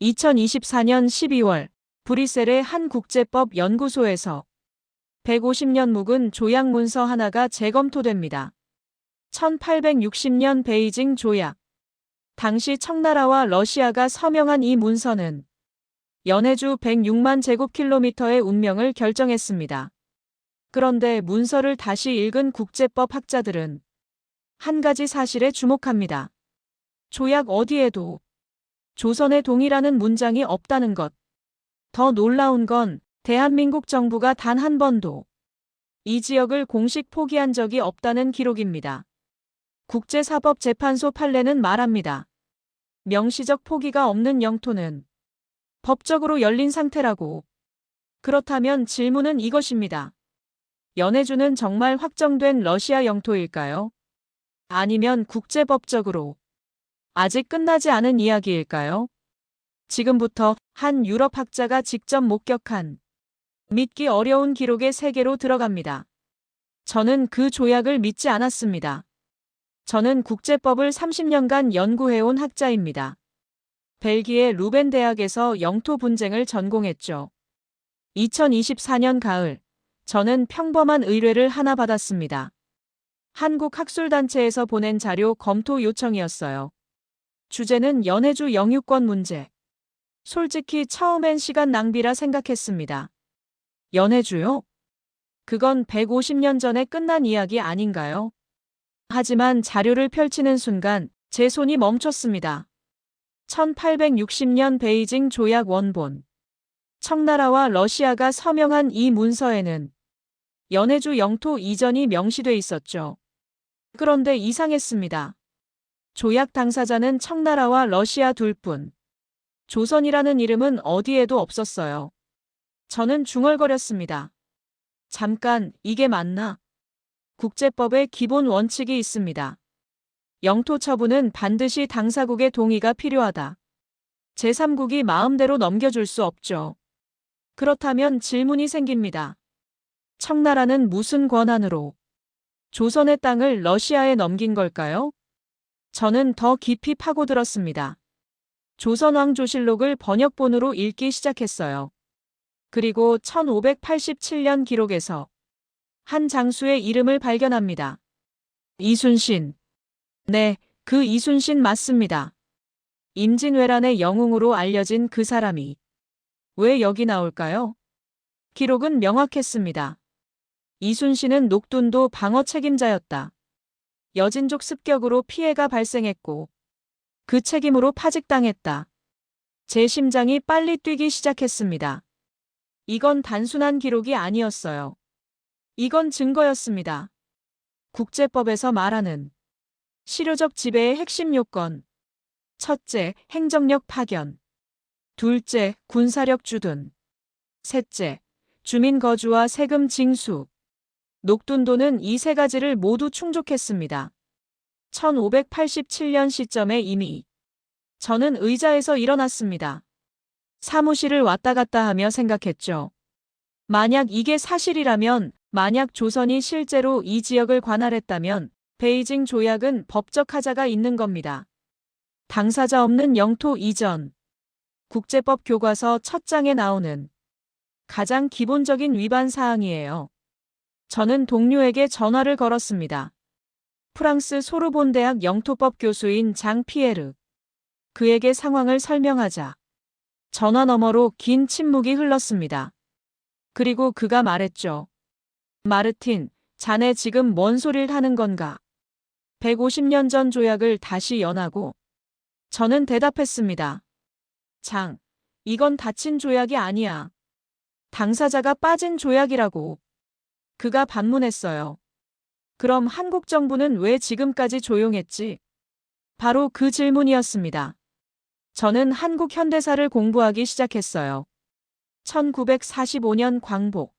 2024년 12월 브뤼셀의 한 국제법 연구소에서 150년 묵은 조약 문서 하나가 재검토됩니다. 1860년 베이징 조약. 당시 청나라와 러시아가 서명한 이 문서는 연해주 106만 제곱킬로미터의 운명을 결정했습니다. 그런데 문서를 다시 읽은 국제법 학자들은 한 가지 사실에 주목합니다. 조약 어디에도 조선의 동이라는 문장이 없다는 것. 더 놀라운 건 대한민국 정부가 단 한 번도 이 지역을 공식 포기한 적이 없다는 기록입니다. 국제사법재판소 판례는 말합니다. 명시적 포기가 없는 영토는 법적으로 열린 상태라고. 그렇다면 질문은 이것입니다. 연해주는 정말 확정된 러시아 영토일까요? 아니면 국제법적으로 아직 끝나지 않은 이야기일까요? 지금부터 한 유럽 학자가 직접 목격한 믿기 어려운 기록의 세계로 들어갑니다. 저는 그 조약을 믿지 않았습니다. 저는 국제법을 30년간 연구해온 학자입니다. 벨기에 루벤 대학에서 영토 분쟁을 전공했죠. 2024년 가을, 저는 평범한 의뢰를 하나 받았습니다. 한국학술단체에서 보낸 자료 검토 요청이었어요. 주제는 연해주 영유권 문제. 솔직히 처음엔 시간 낭비라 생각했습니다. 연해주요? 그건 150년 전에 끝난 이야기 아닌가요? 하지만 자료를 펼치는 순간 제 손이 멈췄습니다. 1860년 베이징 조약 원본. 청나라와 러시아가 서명한 이 문서에는 연해주 영토 이전이 명시돼 있었죠. 그런데 이상했습니다. 조약 당사자는 청나라와 러시아 둘뿐. 조선이라는 이름은 어디에도 없었어요. 저는 중얼거렸습니다. 잠깐, 이게 맞나? 국제법에 기본 원칙이 있습니다. 영토 처분은 반드시 당사국의 동의가 필요하다. 제3국이 마음대로 넘겨줄 수 없죠. 그렇다면 질문이 생깁니다. 청나라는 무슨 권한으로 조선의 땅을 러시아에 넘긴 걸까요? 저는 더 깊이 파고들었습니다. 조선왕조실록을 번역본으로 읽기 시작했어요. 그리고 1587년 기록에서 한 장수의 이름을 발견합니다. 이순신. 네, 그 이순신 맞습니다. 임진왜란의 영웅으로 알려진 그 사람이 왜 여기 나올까요? 기록은 명확했습니다. 이순신은 녹둔도 방어 책임자였다. 여진족 습격으로 피해가 발생했고 그 책임으로 파직당했다. 제 심장이 빨리 뛰기 시작했습니다. 이건 단순한 기록이 아니었어요. 이건 증거였습니다. 국제법에서 말하는 실효적 지배의 핵심 요건. 첫째, 행정력 파견. 둘째, 군사력 주둔. 셋째, 주민 거주와 세금 징수. 녹둔도는 이 세 가지를 모두 충족했습니다. 1587년 시점에 이미 저는 의자에서 일어났습니다. 사무실을 왔다 갔다 하며 생각했죠. 만약 이게 사실이라면, 만약 조선이 실제로 이 지역을 관할했다면 베이징 조약은 법적 하자가 있는 겁니다. 당사자 없는 영토 이전. 국제법 교과서 첫 장에 나오는 가장 기본적인 위반 사항이에요. 저는 동료에게 전화를 걸었습니다. 프랑스 소르본 대학 영토법 교수인 장 피에르. 그에게 상황을 설명하자 전화 너머로 긴 침묵이 흘렀습니다. 그리고 그가 말했죠. 마르틴, 자네 지금 뭔 소리를 하는 건가? 150년 전 조약을 다시 연하고. 저는 대답했습니다. 장, 이건 닫힌 조약이 아니야. 당사자가 빠진 조약이라고. 그가 반문했어요. 그럼 한국 정부는 왜 지금까지 조용했지? 바로 그 질문이었습니다. 저는 한국 현대사를 공부하기 시작했어요. 1945년 광복,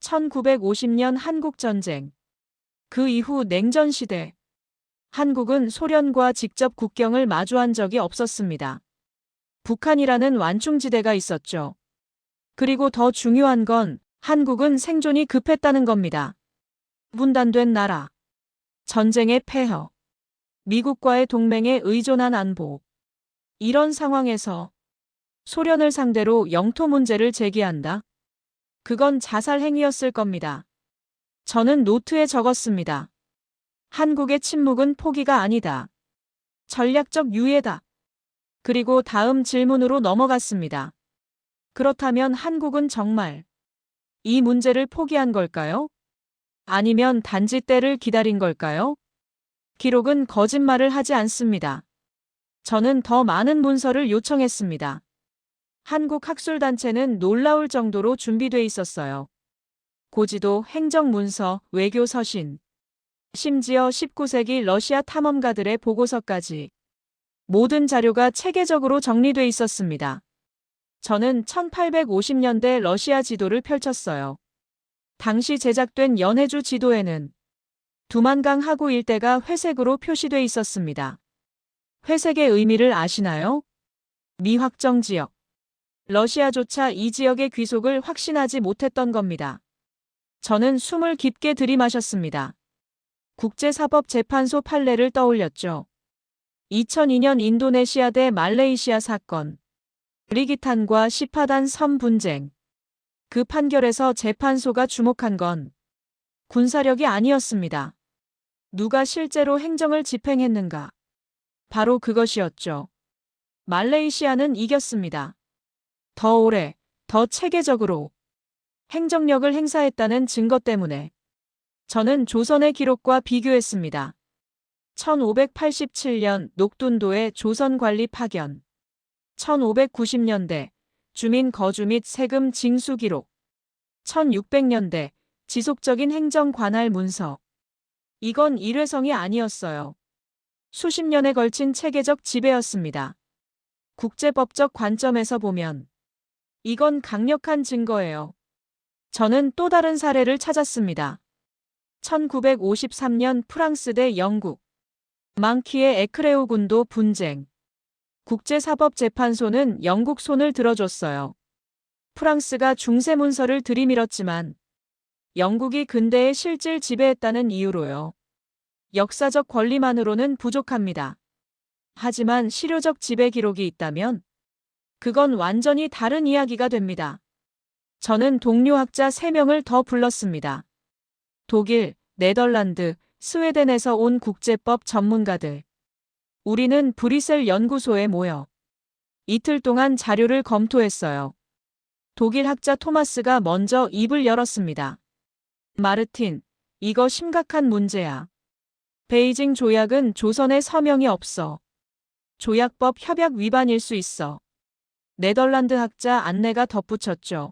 1950년 한국전쟁, 그 이후 냉전시대. 한국은 소련과 직접 국경을 마주한 적이 없었습니다. 북한이라는 완충지대가 있었죠. 그리고 더 중요한 건 한국은 생존이 급했다는 겁니다. 분단된 나라, 전쟁의 폐허, 미국과의 동맹에 의존한 안보. 이런 상황에서 소련을 상대로 영토 문제를 제기한다. 그건 자살 행위였을 겁니다. 저는 노트에 적었습니다. 한국의 침묵은 포기가 아니다. 전략적 유예다. 그리고 다음 질문으로 넘어갔습니다. 그렇다면 한국은 정말 이 문제를 포기한 걸까요? 아니면 단지 때를 기다린 걸까요? 기록은 거짓말을 하지 않습니다. 저는 더 많은 문서를 요청했습니다. 한국 학술단체는 놀라울 정도로 준비돼 있었어요. 고지도, 행정문서, 외교서신, 심지어 19세기 러시아 탐험가들의 보고서까지 모든 자료가 체계적으로 정리돼 있었습니다. 저는 1850년대 러시아 지도를 펼쳤어요. 당시 제작된 연해주 지도에는 두만강 하구 일대가 회색으로 표시돼 있었습니다. 회색의 의미를 아시나요? 미확정 지역. 러시아조차 이 지역의 귀속을 확신하지 못했던 겁니다. 저는 숨을 깊게 들이마셨습니다. 국제사법재판소 판례를 떠올렸죠. 2002년 인도네시아 대 말레이시아 사건. 브리기탄과 시파단 섬 분쟁. 그 판결에서 재판소가 주목한 건 군사력이 아니었습니다. 누가 실제로 행정을 집행했는가? 바로 그것이었죠. 말레이시아는 이겼습니다. 더 오래, 더 체계적으로 행정력을 행사했다는 증거 때문에. 저는 조선의 기록과 비교했습니다. 1587년 녹둔도의 조선관리 파견. 1590년대 주민 거주 및 세금 징수 기록. 1600년대 지속적인 행정 관할 문서. 이건 일회성이 아니었어요. 수십 년에 걸친 체계적 지배였습니다. 국제법적 관점에서 보면 이건 강력한 증거예요. 저는 또 다른 사례를 찾았습니다. 1953년 프랑스 대 영국. 망키의 에크레오 군도 분쟁. 국제사법재판소는 영국 손을 들어줬어요. 프랑스가 중세 문서를 들이밀었지만 영국이 근대에 실질 지배했다는 이유로요. 역사적 권리만으로는 부족합니다. 하지만 실효적 지배 기록이 있다면 그건 완전히 다른 이야기가 됩니다. 저는 동료 학자 3명을 더 불렀습니다. 독일, 네덜란드, 스웨덴에서 온 국제법 전문가들. 우리는 브뤼셀 연구소에 모여 이틀 동안 자료를 검토했어요. 독일 학자 토마스가 먼저 입을 열었습니다. 마르틴, 이거 심각한 문제야. 베이징 조약은 조선에 서명이 없어. 조약법 협약 위반일 수 있어. 네덜란드 학자 안내가 덧붙였죠.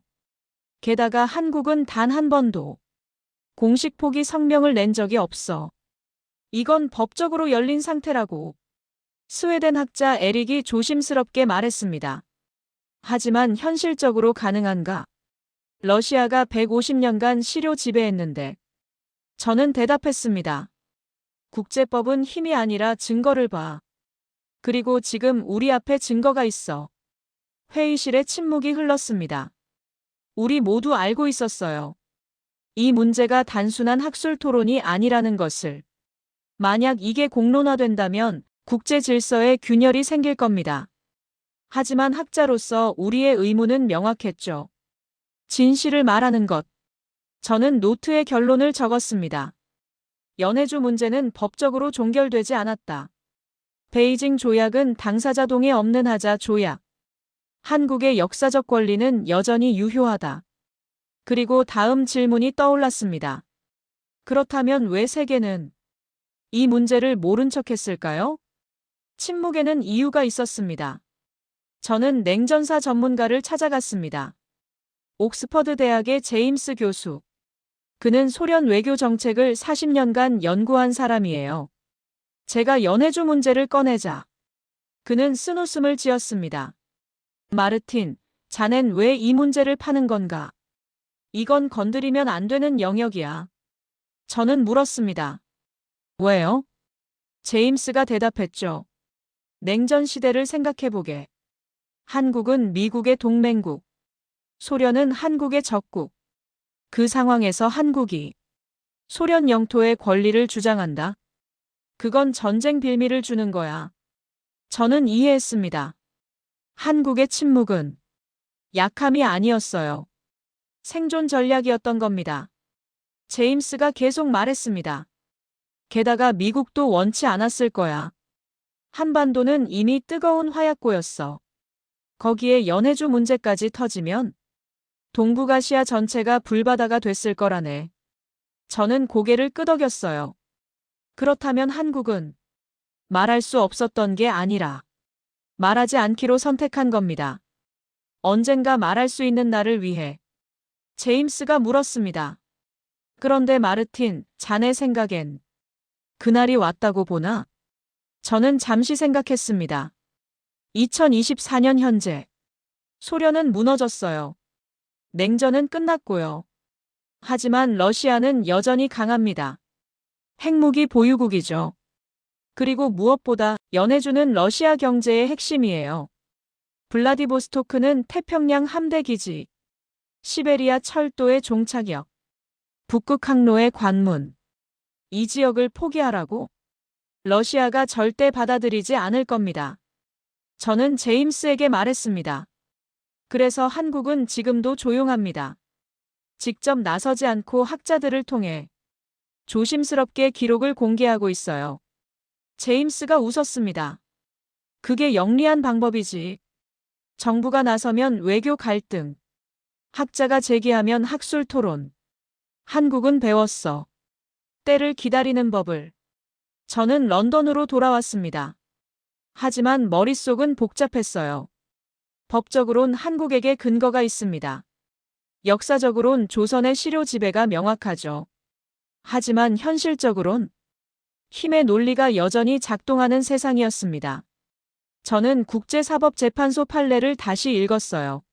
게다가 한국은 단 한 번도 공식 포기 성명을 낸 적이 없어. 이건 법적으로 열린 상태라고. 스웨덴 학자 에릭이 조심스럽게 말했습니다. 하지만 현실적으로 가능한가? 러시아가 150년간 시료 지배했는데. 저는 대답했습니다. 국제법은 힘이 아니라 증거를 봐. 그리고 지금 우리 앞에 증거가 있어. 회의실에 침묵이 흘렀습니다. 우리 모두 알고 있었어요. 이 문제가 단순한 학술 토론이 아니라는 것을. 만약 이게 공론화된다면 국제 질서에 균열이 생길 겁니다. 하지만 학자로서 우리의 의무는 명확했죠. 진실을 말하는 것. 저는 노트에 결론을 적었습니다. 연해주 문제는 법적으로 종결되지 않았다. 베이징 조약은 당사자 동의 없는 하자 조약. 한국의 역사적 권리는 여전히 유효하다. 그리고 다음 질문이 떠올랐습니다. 그렇다면 왜 세계는 이 문제를 모른 척했을까요? 침묵에는 이유가 있었습니다. 저는 냉전사 전문가를 찾아갔습니다. 옥스퍼드 대학의 제임스 교수. 그는 소련 외교 정책을 40년간 연구한 사람이에요. 제가 연해주 문제를 꺼내자 그는 쓴웃음을 지었습니다. 마르틴, 자넨 왜 이 문제를 파는 건가? 이건 건드리면 안 되는 영역이야. 저는 물었습니다. 왜요? 제임스가 대답했죠. 냉전 시대를 생각해보게. 한국은 미국의 동맹국. 소련은 한국의 적국. 그 상황에서 한국이 소련 영토의 권리를 주장한다. 그건 전쟁 빌미를 주는 거야. 저는 이해했습니다. 한국의 침묵은 약함이 아니었어요. 생존 전략이었던 겁니다. 제임스가 계속 말했습니다. 게다가 미국도 원치 않았을 거야. 한반도는 이미 뜨거운 화약고였어. 거기에 연해주 문제까지 터지면 동북아시아 전체가 불바다가 됐을 거라네. 저는 고개를 끄덕였어요. 그렇다면 한국은 말할 수 없었던 게 아니라 말하지 않기로 선택한 겁니다. 언젠가 말할 수 있는 날을 위해. 제임스가 물었습니다. 그런데 마르틴, 자네 생각엔 그날이 왔다고 보나? 저는 잠시 생각했습니다. 2024년 현재 소련은 무너졌어요. 냉전은 끝났고요. 하지만 러시아는 여전히 강합니다. 핵무기 보유국이죠. 그리고 무엇보다 연해주는 러시아 경제의 핵심이에요. 블라디보스토크는 태평양 함대 기지, 시베리아 철도의 종착역, 북극 항로의 관문. 이 지역을 포기하라고? 러시아가 절대 받아들이지 않을 겁니다. 저는 제임스에게 말했습니다. 그래서 한국은 지금도 조용합니다. 직접 나서지 않고 학자들을 통해 조심스럽게 기록을 공개하고 있어요. 제임스가 웃었습니다. 그게 영리한 방법이지. 정부가 나서면 외교 갈등, 학자가 제기하면 학술 토론. 한국은 배웠어. 때를 기다리는 법을. 저는 런던으로 돌아왔습니다. 하지만 머릿속은 복잡했어요. 법적으론 한국에게 근거가 있습니다. 역사적으론 조선의 시료 지배가 명확하죠. 하지만 현실적으론 힘의 논리가 여전히 작동하는 세상이었습니다. 저는 국제사법재판소 판례를 다시 읽었어요.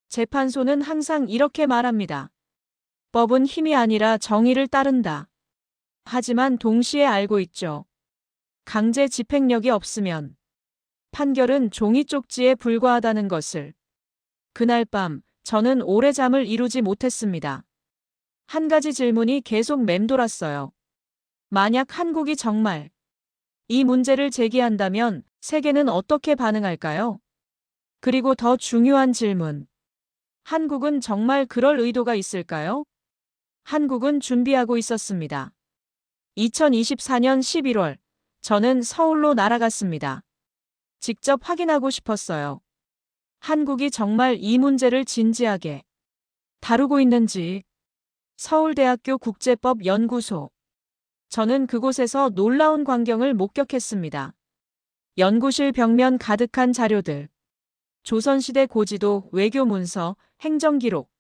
재판소는 항상 이렇게 말합니다. 법은 힘이 아니라 정의를 따른다. 하지만 동시에 알고 있죠. 강제 집행력이 없으면 판결은 종이 쪽지에 불과하다는 것을. 그날 밤 저는 오래 잠을 이루지 못했습니다. 한 가지 질문이 계속 맴돌았어요. 만약 한국이 정말 이 문제를 제기한다면 세계는 어떻게 반응할까요? 그리고 더 중요한 질문. 한국은 정말 그럴 의도가 있을까요? 한국은 준비하고 있었습니다. 2024년 11월, 저는 서울로 날아갔습니다. 직접 확인하고 싶었어요. 한국이 정말 이 문제를 진지하게 다루고 있는지. 서울대학교 국제법연구소. 저는 그곳에서 놀라운 광경을 목격했습니다. 연구실 벽면 가득한 자료들. 조선시대 고지도, 외교 문서, 행정기록.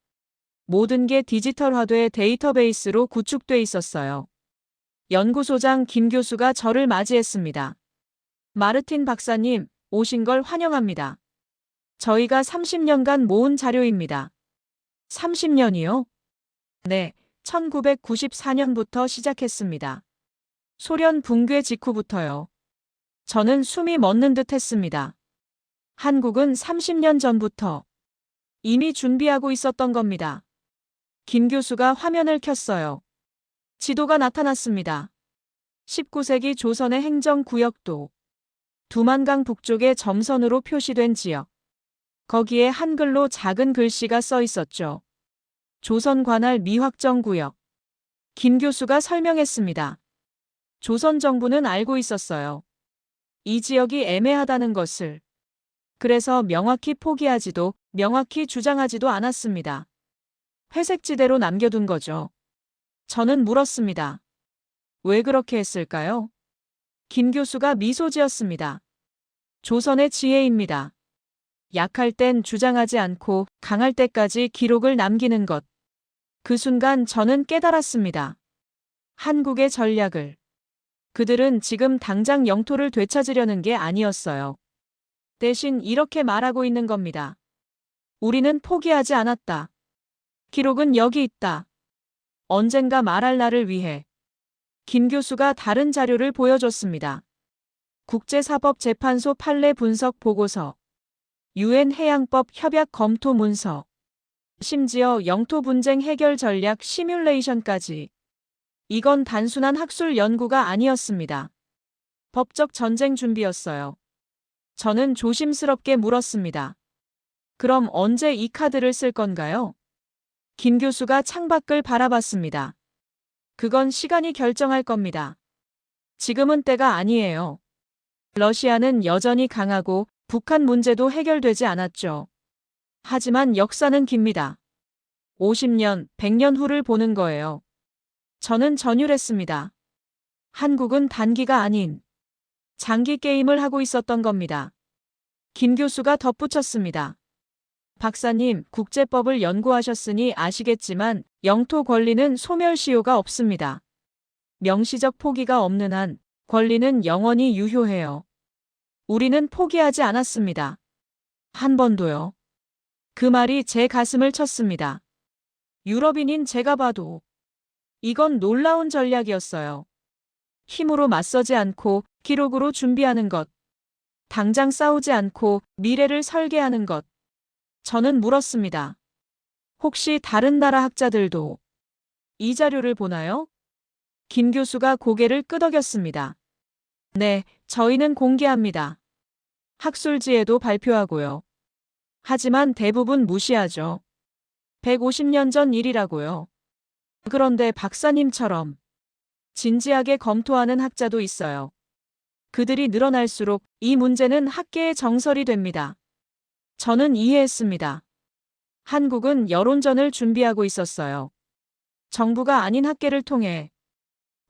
모든 게 디지털화돼 데이터베이스로 구축돼 있었어요. 연구소장 김 교수가 저를 맞이했습니다. 마르틴 박사님, 오신 걸 환영합니다. 저희가 30년간 모은 자료입니다. 30년이요? 네, 1994년부터 시작했습니다. 소련 붕괴 직후부터요. 저는 숨이 멎는 듯 했습니다. 한국은 30년 전부터 이미 준비하고 있었던 겁니다. 김 교수가 화면을 켰어요. 지도가 나타났습니다. 19세기 조선의 행정구역도 두만강 북쪽의 점선으로 표시된 지역. 거기에 한글로 작은 글씨가 써 있었죠. 조선 관할 미확정구역. 김 교수가 설명했습니다. 조선 정부는 알고 있었어요. 이 지역이 애매하다는 것을. 그래서 명확히 포기하지도 명확히 주장하지도 않았습니다. 회색지대로 남겨둔 거죠. 저는 물었습니다. 왜 그렇게 했을까요? 김 교수가 미소 지었습니다. 조선의 지혜입니다. 약할 땐 주장하지 않고 강할 때까지 기록을 남기는 것. 그 순간 저는 깨달았습니다. 한국의 전략을. 그들은 지금 당장 영토를 되찾으려는 게 아니었어요. 대신 이렇게 말하고 있는 겁니다. 우리는 포기하지 않았다. 기록은 여기 있다. 언젠가 말할 날을 위해. 김 교수가 다른 자료를 보여줬습니다. 국제사법재판소 판례 분석 보고서, 유엔 해양법 협약 검토 문서, 심지어 영토 분쟁 해결 전략 시뮬레이션까지. 이건 단순한 학술 연구가 아니었습니다. 법적 전쟁 준비였어요. 저는 조심스럽게 물었습니다. 그럼 언제 이 카드를 쓸 건가요? 김 교수가 창밖을 바라봤습니다. 그건 시간이 결정할 겁니다. 지금은 때가 아니에요. 러시아는 여전히 강하고 북한 문제도 해결되지 않았죠. 하지만 역사는 깁니다. 50년, 100년 후를 보는 거예요. 저는 전율했습니다. 한국은 단기가 아닌 장기 게임을 하고 있었던 겁니다. 김 교수가 덧붙였습니다. 박사님, 국제법을 연구하셨으니 아시겠지만 영토 권리는 소멸시효가 없습니다. 명시적 포기가 없는 한 권리는 영원히 유효해요. 우리는 포기하지 않았습니다. 한 번도요. 그 말이 제 가슴을 쳤습니다. 유럽인인 제가 봐도 이건 놀라운 전략이었어요. 힘으로 맞서지 않고 기록으로 준비하는 것. 당장 싸우지 않고 미래를 설계하는 것. 저는 물었습니다. 혹시 다른 나라 학자들도 이 자료를 보나요? 김 교수가 고개를 끄덕였습니다. 네, 저희는 공개합니다. 학술지에도 발표하고요. 하지만 대부분 무시하죠. 150년 전 일이라고요. 그런데 박사님처럼 진지하게 검토하는 학자도 있어요. 그들이 늘어날수록 이 문제는 학계의 정설이 됩니다. 저는 이해했습니다. 한국은 여론전을 준비하고 있었어요. 정부가 아닌 학계를 통해,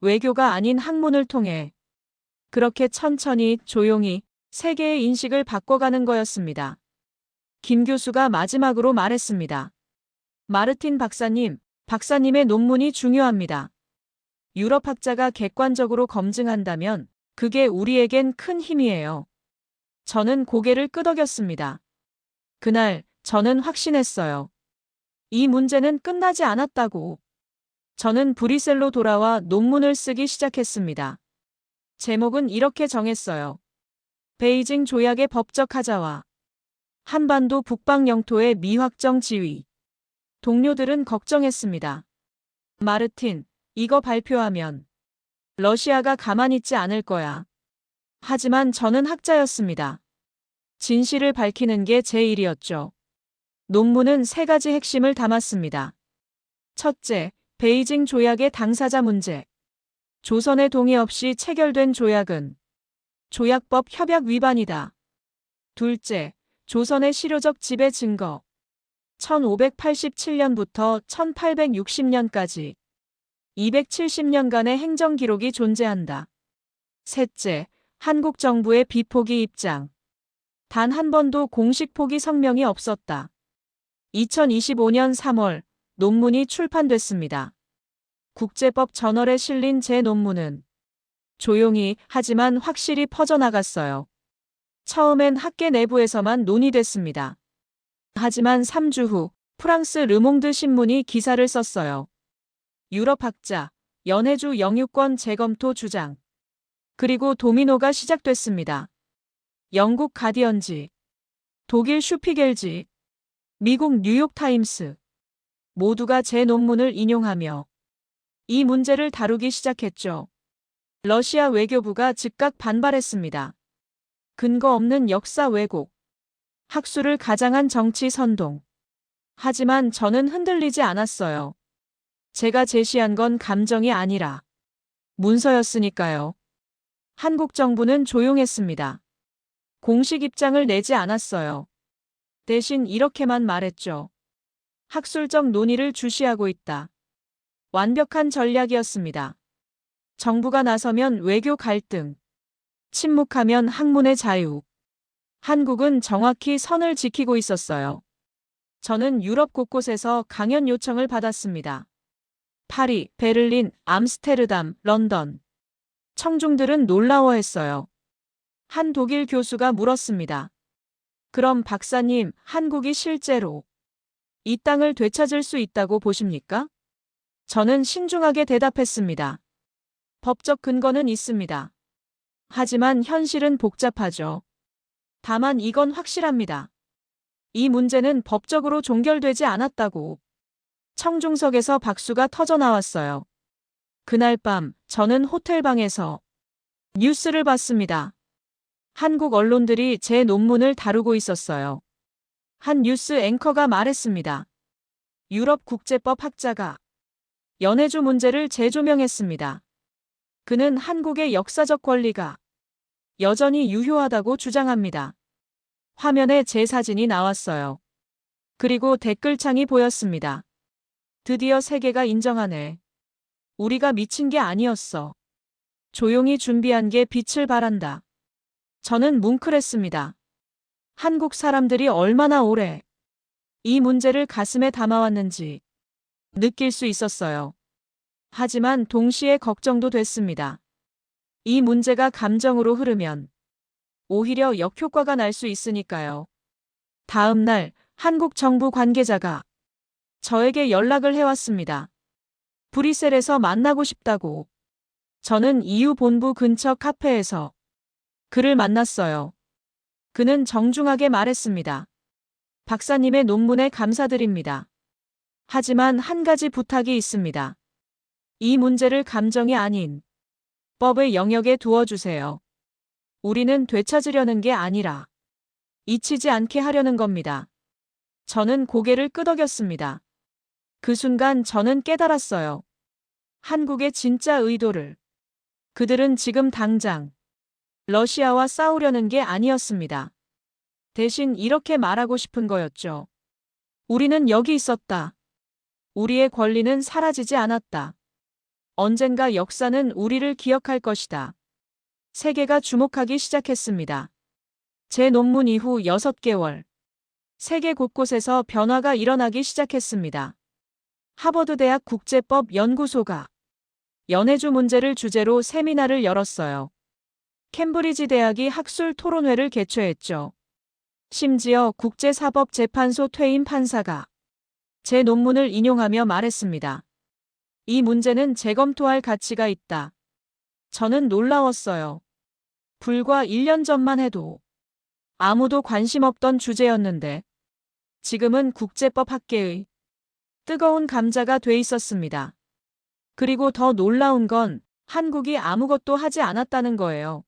외교가 아닌 학문을 통해, 그렇게 천천히 조용히 세계의 인식을 바꿔가는 거였습니다. 김 교수가 마지막으로 말했습니다. 마르틴 박사님, 박사님의 논문이 중요합니다. 유럽 학자가 객관적으로 검증한다면 그게 우리에겐 큰 힘이에요. 저는 고개를 끄덕였습니다. 그날 저는 확신했어요. 이 문제는 끝나지 않았다고. 저는 브뤼셀로 돌아와 논문을 쓰기 시작했습니다. 제목은 이렇게 정했어요. 베이징 조약의 법적 하자와 한반도 북방 영토의 미확정 지위. 동료들은 걱정했습니다. 마르틴, 이거 발표하면 러시아가 가만히 있지 않을 거야. 하지만 저는 학자였습니다. 진실을 밝히는 게 제 일이었죠. 논문은 3가지 핵심을 담았습니다. 첫째, 베이징 조약의 당사자 문제. 조선의 동의 없이 체결된 조약은 조약법 협약 위반이다. 둘째, 조선의 실효적 지배 증거. 1587년부터 1860년까지 270년간의 행정 기록이 존재한다. 셋째, 한국 정부의 비포기 입장. 단 한 번도 공식 포기 성명이 없었다. 2025년 3월 논문이 출판됐습니다. 국제법 저널에 실린 제 논문은 조용히 하지만 확실히 퍼져나갔어요. 처음엔 학계 내부에서만 논의됐습니다. 하지만 3주 후 프랑스 르몽드 신문이 기사를 썼어요. 유럽 학자, 연해주 영유권 재검토 주장. 그리고 도미노가 시작됐습니다. 영국 가디언지, 독일 슈피겔지, 미국 뉴욕타임스. 모두가 제 논문을 인용하며 이 문제를 다루기 시작했죠. 러시아 외교부가 즉각 반발했습니다. 근거 없는 역사 왜곡, 학술을 가장한 정치 선동. 하지만 저는 흔들리지 않았어요. 제가 제시한 건 감정이 아니라 문서였으니까요. 한국 정부는 조용했습니다. 공식 입장을 내지 않았어요. 대신 이렇게만 말했죠. 학술적 논의를 주시하고 있다. 완벽한 전략이었습니다. 정부가 나서면 외교 갈등, 침묵하면 학문의 자유. 한국은 정확히 선을 지키고 있었어요. 저는 유럽 곳곳에서 강연 요청을 받았습니다. 파리, 베를린, 암스테르담, 런던. 청중들은 놀라워했어요. 한 독일 교수가 물었습니다. 그럼 박사님, 한국이 실제로 이 땅을 되찾을 수 있다고 보십니까? 저는 신중하게 대답했습니다. 법적 근거는 있습니다. 하지만 현실은 복잡하죠. 다만 이건 확실합니다. 이 문제는 법적으로 종결되지 않았다고. 청중석에서 박수가 터져나왔어요. 그날 밤 저는 호텔방에서 뉴스를 봤습니다. 한국 언론들이 제 논문을 다루고 있었어요. 한 뉴스 앵커가 말했습니다. 유럽 국제법 학자가 연해주 문제를 재조명했습니다. 그는 한국의 역사적 권리가 여전히 유효하다고 주장합니다. 화면에 제 사진이 나왔어요. 그리고 댓글창이 보였습니다. 드디어 세계가 인정하네. 우리가 미친 게 아니었어. 조용히 준비한 게 빛을 발한다. 저는 뭉클했습니다. 한국 사람들이 얼마나 오래 이 문제를 가슴에 담아왔는지 느낄 수 있었어요. 하지만 동시에 걱정도 됐습니다. 이 문제가 감정으로 흐르면 오히려 역효과가 날 수 있으니까요. 다음 날 한국 정부 관계자가 저에게 연락을 해왔습니다. 브뤼셀에서 만나고 싶다고. 저는 EU 본부 근처 카페에서 그를 만났어요. 그는 정중하게 말했습니다. 박사님의 논문에 감사드립니다. 하지만 한 가지 부탁이 있습니다. 이 문제를 감정이 아닌 법의 영역에 두어주세요. 우리는 되찾으려는 게 아니라 잊히지 않게 하려는 겁니다. 저는 고개를 끄덕였습니다. 그 순간 저는 깨달았어요. 한국의 진짜 의도를. 그들은 지금 당장 러시아와 싸우려는 게 아니었습니다. 대신 이렇게 말하고 싶은 거였죠. 우리는 여기 있었다. 우리의 권리는 사라지지 않았다. 언젠가 역사는 우리를 기억할 것이다. 세계가 주목하기 시작했습니다. 제 논문 이후 6개월. 세계 곳곳에서 변화가 일어나기 시작했습니다. 하버드대학 국제법 연구소가 연해주 문제를 주제로 세미나를 열었어요. 캠브리지 대학이 학술 토론회를 개최했죠. 심지어 국제사법재판소 퇴임 판사가 제 논문을 인용하며 말했습니다. 이 문제는 재검토할 가치가 있다. 저는 놀라웠어요. 불과 1년 전만 해도 아무도 관심 없던 주제였는데 지금은 국제법 학계의 뜨거운 감자가 돼 있었습니다. 그리고 더 놀라운 건 한국이 아무것도 하지 않았다는 거예요.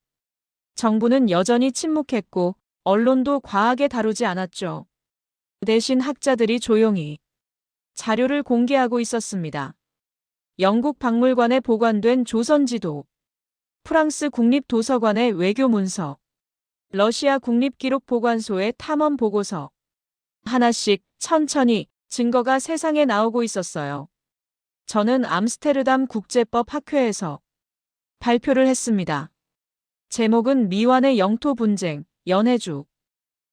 정부는 여전히 침묵했고 언론도 과하게 다루지 않았죠. 대신 학자들이 조용히 자료를 공개하고 있었습니다. 영국 박물관에 보관된 조선지도, 프랑스 국립도서관의 외교 문서, 러시아 국립기록보관소의 탐험 보고서. 하나씩 천천히 증거가 세상에 나오고 있었어요. 저는 암스테르담 국제법 학회에서 발표를 했습니다. 제목은 미완의 영토 분쟁, 연해주.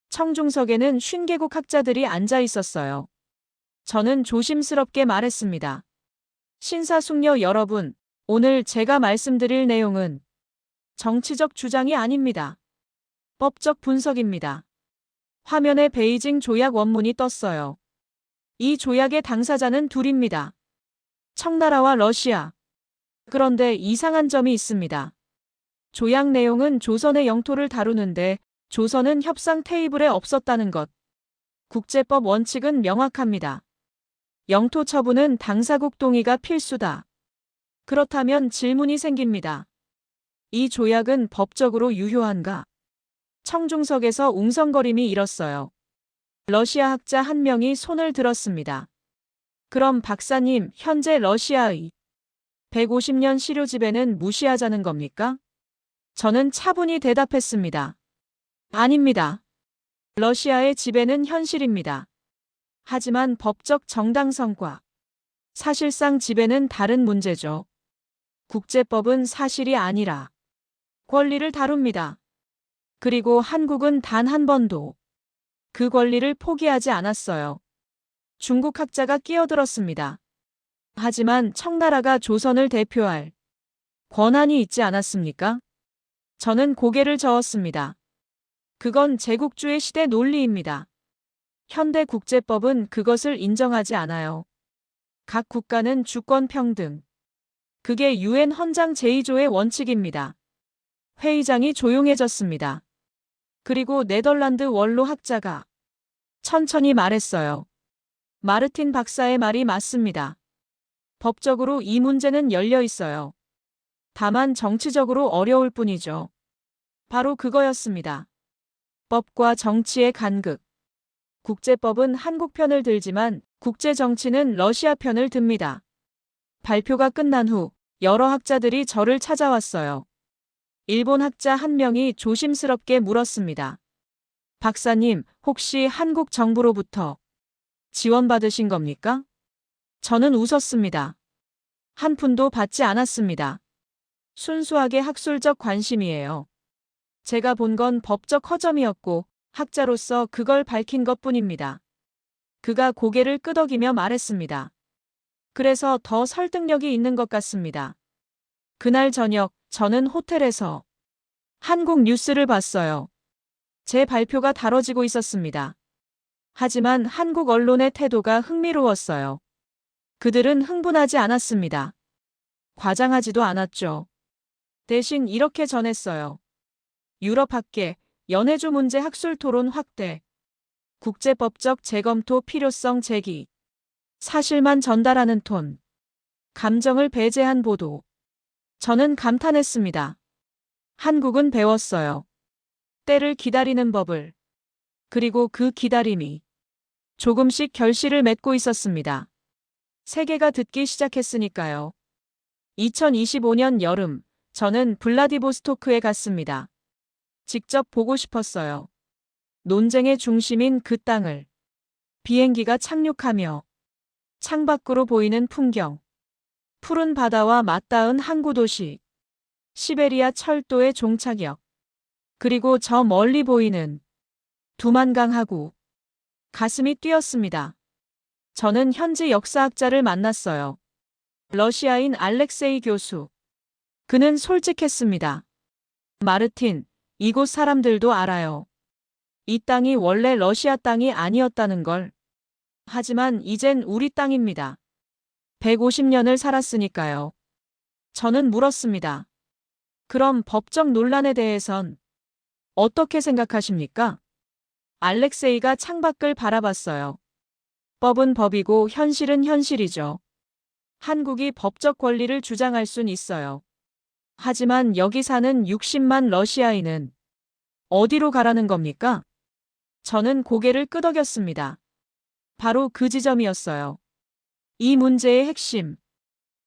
청중석에는 50개국 학자들이 앉아 있었어요. 저는 조심스럽게 말했습니다. 신사숙녀 여러분, 오늘 제가 말씀드릴 내용은 정치적 주장이 아닙니다. 법적 분석입니다. 화면에 베이징 조약 원문이 떴어요. 이 조약의 당사자는 둘입니다. 청나라와 러시아. 그런데 이상한 점이 있습니다. 조약 내용은 조선의 영토를 다루는데 조선은 협상 테이블에 없었다는 것. 국제법 원칙은 명확합니다. 영토 처분은 당사국 동의가 필수다. 그렇다면 질문이 생깁니다. 이 조약은 법적으로 유효한가? 청중석에서 웅성거림이 일었어요. 러시아 학자 한 명이 손을 들었습니다. 그럼 박사님, 현재 러시아의 150년 시료 지배는 무시하자는 겁니까? 저는 차분히 대답했습니다. 아닙니다. 러시아의 지배는 현실입니다. 하지만 법적 정당성과 사실상 지배는 다른 문제죠. 국제법은 사실이 아니라 권리를 다룹니다. 그리고 한국은 단 한 번도 그 권리를 포기하지 않았어요. 중국 학자가 끼어들었습니다. 하지만 청나라가 조선을 대표할 권한이 있지 않았습니까? 저는 고개를 저었습니다. 그건 제국주의 시대 논리입니다. 현대 국제법은 그것을 인정하지 않아요. 각 국가는 주권 평등. 그게 유엔 헌장 제2조의 원칙입니다. 회의장이 조용해졌습니다. 그리고 네덜란드 원로 학자가 천천히 말했어요. 마르틴 박사의 말이 맞습니다. 법적으로 이 문제는 열려 있어요. 다만 정치적으로 어려울 뿐이죠. 바로 그거였습니다. 법과 정치의 간극. 국제법은 한국 편을 들지만 국제 정치는 러시아 편을 듭니다. 발표가 끝난 후 여러 학자들이 저를 찾아왔어요. 일본 학자 한 명이 조심스럽게 물었습니다. 박사님, 혹시 한국 정부로부터 지원받으신 겁니까? 저는 웃었습니다. 한 푼도 받지 않았습니다. 순수하게 학술적 관심이에요. 제가 본 건 법적 허점이었고 학자로서 그걸 밝힌 것뿐입니다. 그가 고개를 끄덕이며 말했습니다. 그래서 더 설득력이 있는 것 같습니다. 그날 저녁 저는 호텔에서 한국 뉴스를 봤어요. 제 발표가 다뤄지고 있었습니다. 하지만 한국 언론의 태도가 흥미로웠어요. 그들은 흥분하지 않았습니다. 과장하지도 않았죠. 대신 이렇게 전했어요. 유럽 학계, 연해주 문제 학술 토론 확대, 국제법적 재검토 필요성 제기, 사실만 전달하는 톤, 감정을 배제한 보도. 저는 감탄했습니다. 한국은 배웠어요. 때를 기다리는 법을. 그리고 그 기다림이 조금씩 결실을 맺고 있었습니다. 세계가 듣기 시작했으니까요. 2025년 여름, 저는 블라디보스토크에 갔습니다. 직접 보고 싶었어요. 논쟁의 중심인 그 땅을. 비행기가 착륙하며 창밖으로 보이는 풍경. 푸른 바다와 맞닿은 항구 도시. 시베리아 철도의 종착역. 그리고 저 멀리 보이는 두만강 하구. 가슴이 뛰었습니다. 저는 현지 역사학자를 만났어요. 러시아인 알렉세이 교수. 그는 솔직했습니다. 마르틴, 이곳 사람들도 알아요. 이 땅이 원래 러시아 땅이 아니었다는 걸. 하지만 이젠 우리 땅입니다. 150년을 살았으니까요. 저는 물었습니다. 그럼 법적 논란에 대해선 어떻게 생각하십니까? 알렉세이가 창밖을 바라봤어요. 법은 법이고 현실은 현실이죠. 한국이 법적 권리를 주장할 순 있어요. 하지만 여기 사는 60만 러시아인은 어디로 가라는 겁니까? 저는 고개를 끄덕였습니다. 바로 그 지점이었어요. 이 문제의 핵심.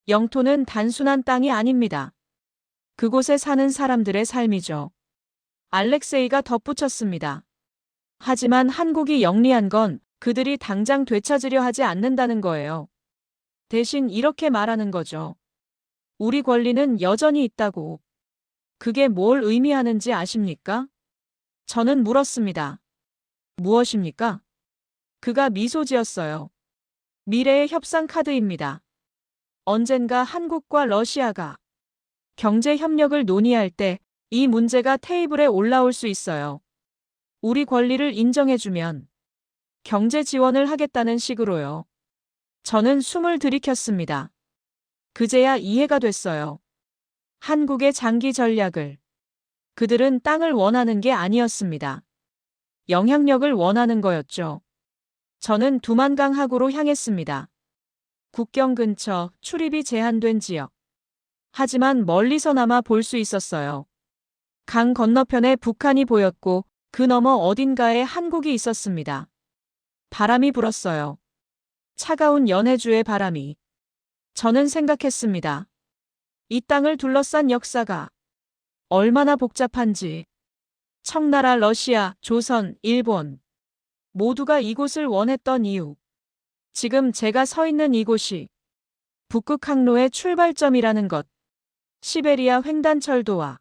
영토는 단순한 땅이 아닙니다. 그곳에 사는 사람들의 삶이죠. 알렉세이가 덧붙였습니다. 하지만 한국이 영리한 건 그들이 당장 되찾으려 하지 않는다는 거예요. 대신 이렇게 말하는 거죠. 우리 권리는 여전히 있다고. 그게 뭘 의미하는지 아십니까? 저는 물었습니다. 무엇입니까? 그가 미소 지었어요. 미래의 협상 카드입니다. 언젠가 한국과 러시아가 경제 협력을 논의할 때 이 문제가 테이블에 올라올 수 있어요. 우리 권리를 인정해주면 경제 지원을 하겠다는 식으로요. 저는 숨을 들이켰습니다. 그제야 이해가 됐어요. 한국의 장기 전략을. 그들은 땅을 원하는 게 아니었습니다. 영향력을 원하는 거였죠. 저는 두만강 하구로 향했습니다. 국경 근처 출입이 제한된 지역. 하지만 멀리서나마 볼 수 있었어요. 강 건너편에 북한이 보였고 그 너머 어딘가에 한국이 있었습니다. 바람이 불었어요. 차가운 연해주의 바람이. 저는 생각했습니다. 이 땅을 둘러싼 역사가 얼마나 복잡한지. 청나라, 러시아, 조선, 일본 모두가 이곳을 원했던 이유. 지금 제가 서 있는 이곳이 북극 항로의 출발점이라는 것. 시베리아 횡단철도와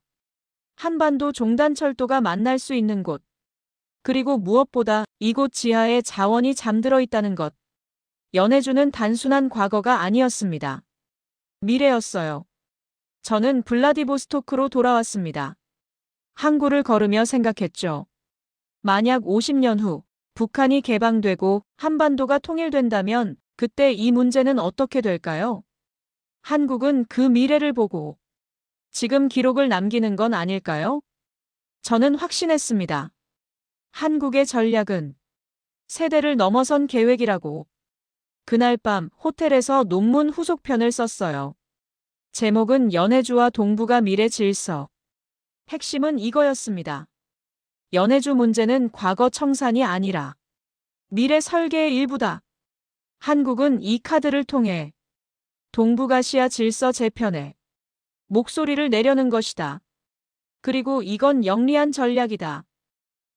한반도 종단철도가 만날 수 있는 곳. 그리고 무엇보다 이곳 지하에 자원이 잠들어 있다는 것. 연해주는 단순한 과거가 아니었습니다. 미래였어요. 저는 블라디보스토크로 돌아왔습니다. 항구를 걸으며 생각했죠. 만약 50년 후 북한이 개방되고 한반도가 통일된다면 그때 이 문제는 어떻게 될까요? 한국은 그 미래를 보고 지금 기록을 남기는 건 아닐까요? 저는 확신했습니다. 한국의 전략은 세대를 넘어선 계획이라고. 그날 밤 호텔에서 논문 후속편을 썼어요. 제목은 연해주와 동북아 미래 질서. 핵심은 이거였습니다. 연해주 문제는 과거 청산이 아니라 미래 설계의 일부다. 한국은 이 카드를 통해 동북아시아 질서 재편에 목소리를 내려는 것이다. 그리고 이건 영리한 전략이다.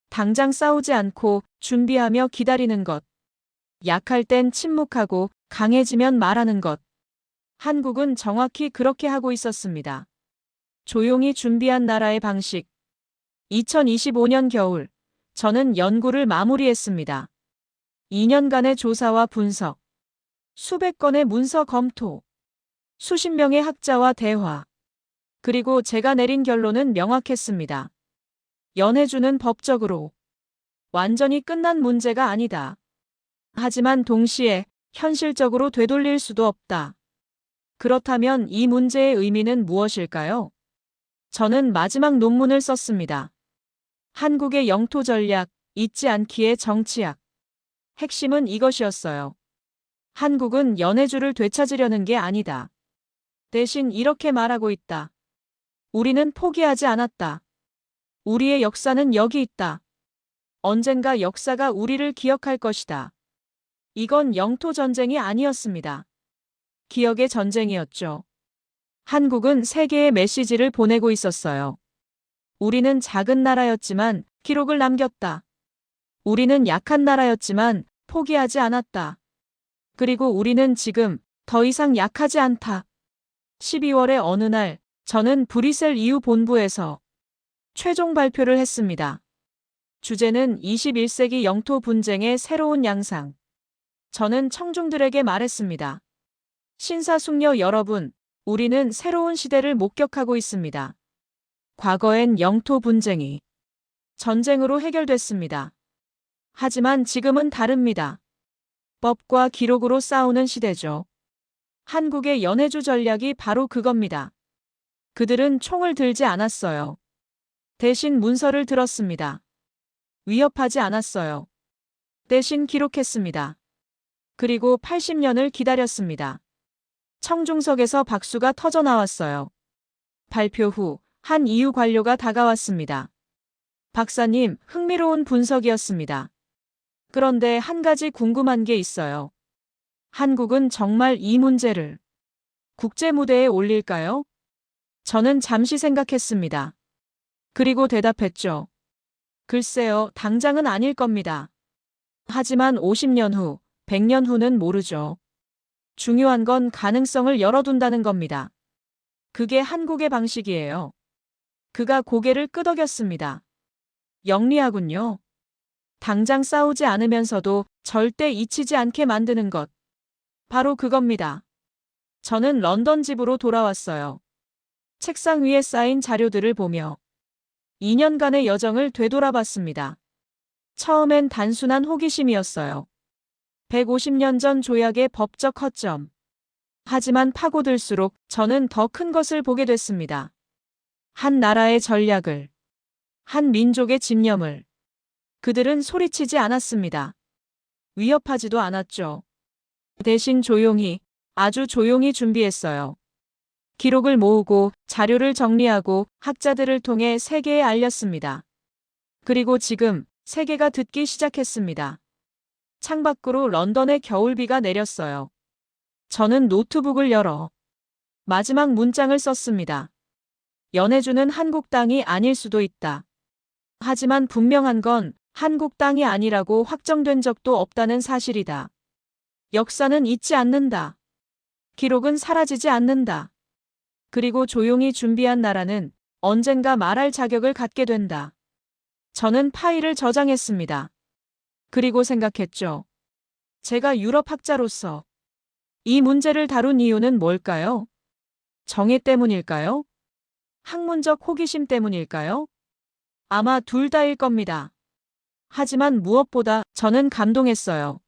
당장 싸우지 않고 준비하며 기다리는 것. 약할 땐 침묵하고 강해지면 말하는 것. 한국은 정확히 그렇게 하고 있었습니다. 조용히 준비한 나라의 방식. 2025년 겨울, 저는 연구를 마무리했습니다. 2년간의 조사와 분석, 수백 건의 문서 검토, 수십 명의 학자와 대화. 그리고 제가 내린 결론은 명확했습니다. 연해주는 법적으로 완전히 끝난 문제가 아니다. 하지만 동시에 현실적으로 되돌릴 수도 없다. 그렇다면 이 문제의 의미는 무엇일까요? 저는 마지막 논문을 썼습니다. 한국의 영토 전략, 잊지 않기의 정치학. 핵심은 이것이었어요. 한국은 연해주를 되찾으려는 게 아니다. 대신 이렇게 말하고 있다. 우리는 포기하지 않았다. 우리의 역사는 여기 있다. 언젠가 역사가 우리를 기억할 것이다. 이건 영토 전쟁이 아니었습니다. 기억의 전쟁이었죠. 한국은 세계에 메시지를 보내고 있었어요. 우리는 작은 나라였지만 기록을 남겼다. 우리는 약한 나라였지만 포기하지 않았다. 그리고 우리는 지금 더 이상 약하지 않다. 12월의 어느 날, 저는 브뤼셀 EU 본부에서 최종 발표를 했습니다. 주제는 21세기 영토 분쟁의 새로운 양상. 저는 청중들에게 말했습니다. 신사숙녀 여러분, 우리는 새로운 시대를 목격하고 있습니다. 과거엔 영토 분쟁이 전쟁으로 해결됐습니다. 하지만 지금은 다릅니다. 법과 기록으로 싸우는 시대죠. 한국의 연해주 전략이 바로 그겁니다. 그들은 총을 들지 않았어요. 대신 문서를 들었습니다. 위협하지 않았어요. 대신 기록했습니다. 그리고 80년을 기다렸습니다. 청중석에서 박수가 터져 나왔어요. 발표 후 한 EU 관료가 다가왔습니다. 박사님, 흥미로운 분석이었습니다. 그런데 한 가지 궁금한 게 있어요. 한국은 정말 이 문제를 국제 무대에 올릴까요? 저는 잠시 생각했습니다. 그리고 대답했죠. 글쎄요, 당장은 아닐 겁니다. 하지만 50년 후, 100년 후는 모르죠. 중요한 건 가능성을 열어둔다는 겁니다. 그게 한국의 방식이에요. 그가 고개를 끄덕였습니다. 영리하군요. 당장 싸우지 않으면서도 절대 잊히지 않게 만드는 것. 바로 그겁니다. 저는 런던 집으로 돌아왔어요. 책상 위에 쌓인 자료들을 보며 2년간의 여정을 되돌아봤습니다. 처음엔 단순한 호기심이었어요. 150년 전 조약의 법적 허점. 하지만 파고들수록 저는 더 큰 것을 보게 됐습니다. 한 나라의 전략을, 한 민족의 집념을. 그들은 소리치지 않았습니다. 위협하지도 않았죠. 대신 조용히, 아주 조용히 준비했어요. 기록을 모으고 자료를 정리하고 학자들을 통해 세계에 알렸습니다. 그리고 지금 세계가 듣기 시작했습니다. 창밖으로 런던의 겨울비가 내렸어요. 저는 노트북을 열어 마지막 문장을 썼습니다. 연해주는 한국 땅이 아닐 수도 있다. 하지만 분명한 건 한국 땅이 아니라고 확정된 적도 없다는 사실이다. 역사는 잊지 않는다. 기록은 사라지지 않는다. 그리고 조용히 준비한 나라는 언젠가 말할 자격을 갖게 된다. 저는 파일을 저장했습니다. 그리고 생각했죠. 제가 유럽 학자로서 이 문제를 다룬 이유는 뭘까요? 정의 때문일까요? 학문적 호기심 때문일까요? 아마 둘 다일 겁니다. 하지만 무엇보다 저는 감동했어요.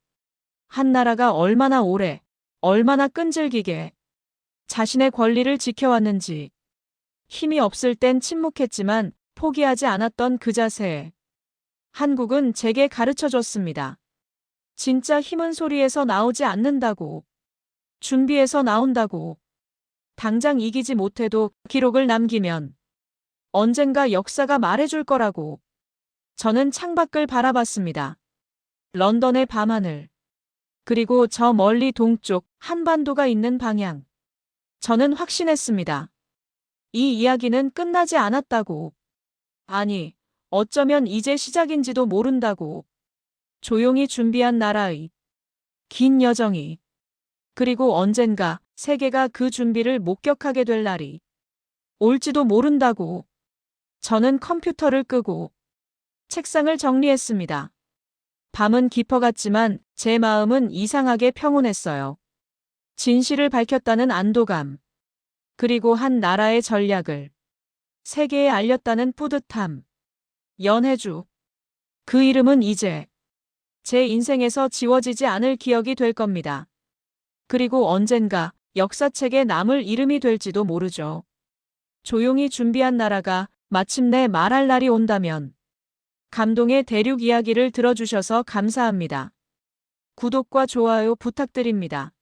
한 나라가 얼마나 오래, 얼마나 끈질기게 자신의 권리를 지켜왔는지. 힘이 없을 땐 침묵했지만 포기하지 않았던 그 자세. 한국은 제게 가르쳐줬습니다. 진짜 힘은 소리에서 나오지 않는다고. 준비해서 나온다고. 당장 이기지 못해도 기록을 남기면 언젠가 역사가 말해줄 거라고. 저는 창밖을 바라봤습니다. 런던의 밤하늘. 그리고 저 멀리 동쪽 한반도가 있는 방향. 저는 확신했습니다. 이 이야기는 끝나지 않았다고. 아니, 어쩌면 이제 시작인지도 모른다고. 조용히 준비한 나라의 긴 여정이. 그리고 언젠가 세계가 그 준비를 목격하게 될 날이 올지도 모른다고. 저는 컴퓨터를 끄고 책상을 정리했습니다. 밤은 깊어갔지만 제 마음은 이상하게 평온했어요. 진실을 밝혔다는 안도감. 그리고 한 나라의 전략을 세계에 알렸다는 뿌듯함. 연해주. 그 이름은 이제 제 인생에서 지워지지 않을 기억이 될 겁니다. 그리고 언젠가 역사책에 남을 이름이 될지도 모르죠. 조용히 준비한 나라가 마침내 말할 날이 온다면. 감동의 대륙 이야기를 들어주셔서 감사합니다. 구독과 좋아요 부탁드립니다.